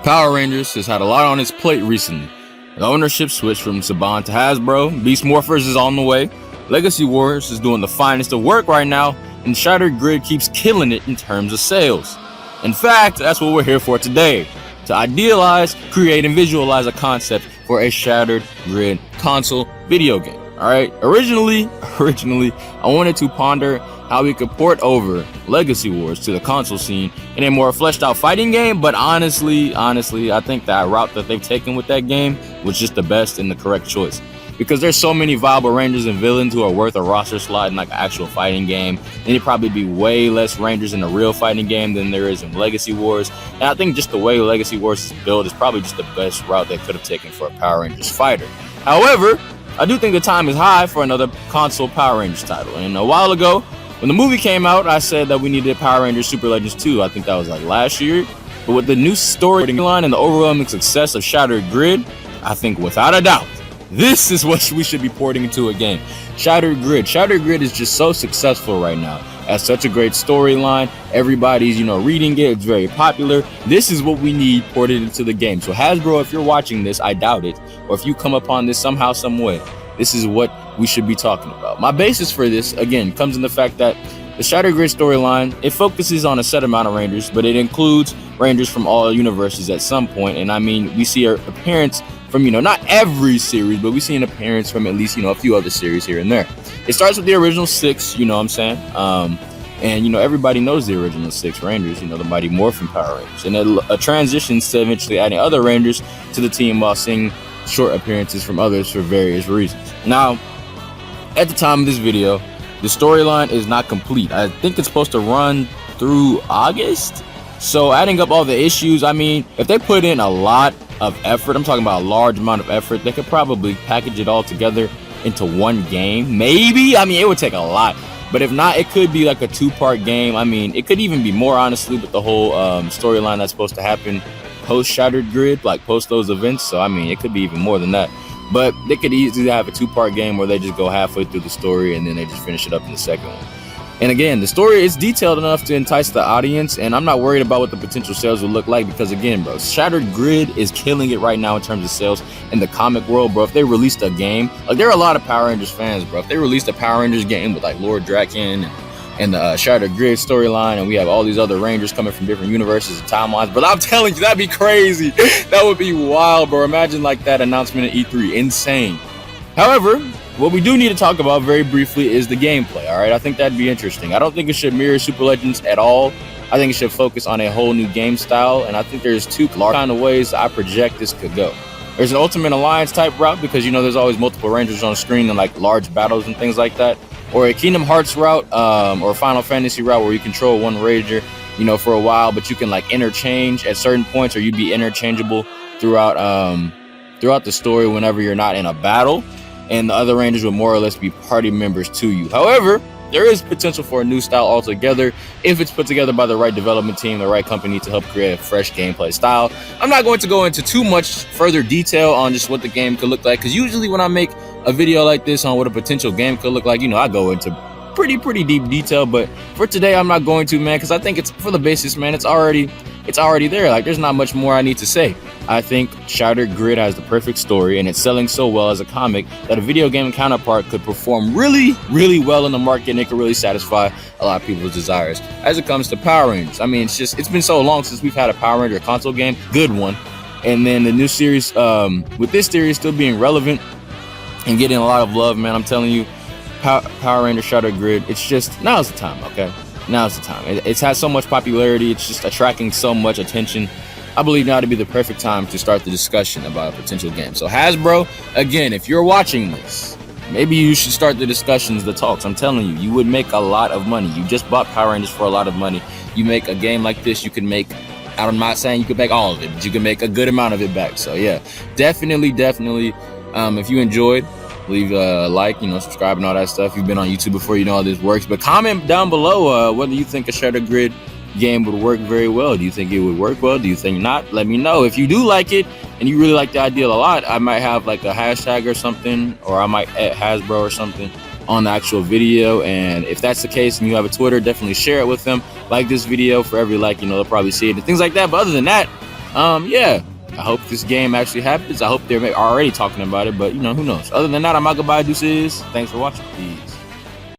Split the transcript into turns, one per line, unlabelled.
Power Rangers has had a lot on its plate recently. The ownership switched from Cmon to Hasbro, Beast Morphers is on the way, Legacy Wars is doing the finest of work right now, and Shattered Grid keeps killing it in terms of sales. In fact, that's what we're here for today, to idealize, create, and visualize a concept for a Shattered Grid console video game. Alright, originally, I wanted to ponder how we could port over Legacy Wars to the console scene in a more fleshed out fighting game, but honestly, I think that route that they've taken with that game was just the best and the correct choice. Because there's so many viable Rangers and villains who are worth a roster slot in like an actual fighting game, and it'd probably be way less Rangers in a real fighting game than there is in Legacy Wars. And I think just the way Legacy Wars is built is probably just the best route they could have taken for a Power Rangers fighter. However, I do think the time is high for another console Power Rangers title. And a while ago, when the movie came out, I said that we needed Power Rangers Super Legends 2. I think that was like last year. But with the new storyline and the overwhelming success of Shattered Grid, I think without a doubt, this is what we should be porting into a game. Shattered Grid. Shattered Grid is just so successful right now. Has such a great storyline. Everybody's, reading it. It's very popular. This is what we need ported into the game. So Hasbro, if you're watching this, I doubt it. Or if you come upon this somehow, some way, this is what we should be talking about. My basis for this, again, comes in the fact that the Shattered Grid storyline, it focuses on a set amount of Rangers, but it includes Rangers from all universes at some point. And I mean, we see an appearance from, not every series, but we see an appearance from at least, a few other series here and there. It starts with the original 6, you know what I'm saying? And, everybody knows the original 6 Rangers, the Mighty Morphin Power Rangers. And it transitions to eventually adding other Rangers to the team while seeing short appearances from others for various reasons. Now, at the time of this video, the storyline is not complete. I think it's supposed to run through August. So adding up all the issues, I mean, if they put in a lot of effort, I'm talking about a large amount of effort, they could probably package it all together into one game. Maybe, I mean, it would take a lot. But if not, it could be like a 2-part game. I mean, it could even be more, honestly, with the whole storyline that's supposed to happen post Shattered Grid, like post those events. So I mean, it could be even more than that. But they could easily have a 2-part game where they just go halfway through the story and then they just finish it up in the second one. And again, the story is detailed enough to entice the audience, and I'm not worried about what the potential sales will look like because again, bro, Shattered Grid is killing it right now in terms of sales in the comic world, bro. If they released a game, like there are a lot of Power Rangers fans, bro. If they released a Power Rangers game with like Lord Draken and the Shattered Grid storyline, and we have all these other Rangers coming from different universes and timelines, but I'm telling you, that'd be crazy. That would be wild, bro. Imagine like that announcement at E3, insane. However, what we do need to talk about very briefly is the gameplay, all right? I think that'd be interesting. I don't think it should mirror Super Legends at all. I think it should focus on a whole new game style, and I think there's 2 kind of ways I project this could go. There's an Ultimate Alliance type route because, there's always multiple Rangers on screen and like large battles and things like that. Or a Kingdom Hearts route or a Final Fantasy route where you control one Ranger, for a while, but you can like interchange at certain points, or you'd be interchangeable throughout the story whenever you're not in a battle. And the other Rangers will more or less be party members to you. However, there is potential for a new style altogether if it's put together by the right development team, the right company to help create a fresh gameplay style. I'm not going to go into too much further detail on just what the game could look like, because usually when I make a video like this on what a potential game could look like, I go into pretty deep detail. But for today, I'm not going to, man, because I think it's for the basis, man. It's already there. Like, there's not much more I need to say. I think Shattered Grid has the perfect story, and it's selling so well as a comic that a video game counterpart could perform really well in the market, and it could really satisfy a lot of people's desires. As it comes to Power Rangers, I mean, it's been so long since we've had a Power Ranger console game, good one. And then the new series, with this series still being relevant and getting a lot of love, man, I'm telling you, Power Ranger Shattered Grid, it's just, now's the time, okay? Now's the time. It's had so much popularity. It's just attracting so much attention. I believe now to be the perfect time to start the discussion about a potential game. So Hasbro, again, if you're watching this, maybe you should start the discussions, the talks. I'm telling you, you would make a lot of money. You just bought Power Rangers for a lot of money. You make a game like this, you can make, I'm not saying you could make all of it, but you can make a good amount of it back. So yeah, definitely. If you enjoyed, leave a like, subscribe and all that stuff. If you've been on YouTube before, you know how this works. But comment down below whether you think a Shattered Grid game would work very well. Do you think it would work well? Do you think not? Let me know. If you do like it and you really like the idea a lot, I might have like a hashtag or something, or I might add Hasbro or something on the actual video. And if that's the case and you have a Twitter, definitely share it with them. Like this video, for every like, they'll probably see it and things like that. But other than that, Yeah, I hope this game actually happens. I hope they're already talking about it, but you know, who knows? Other than that, I'm out. Goodbye, deuces. Thanks for watching. Peace.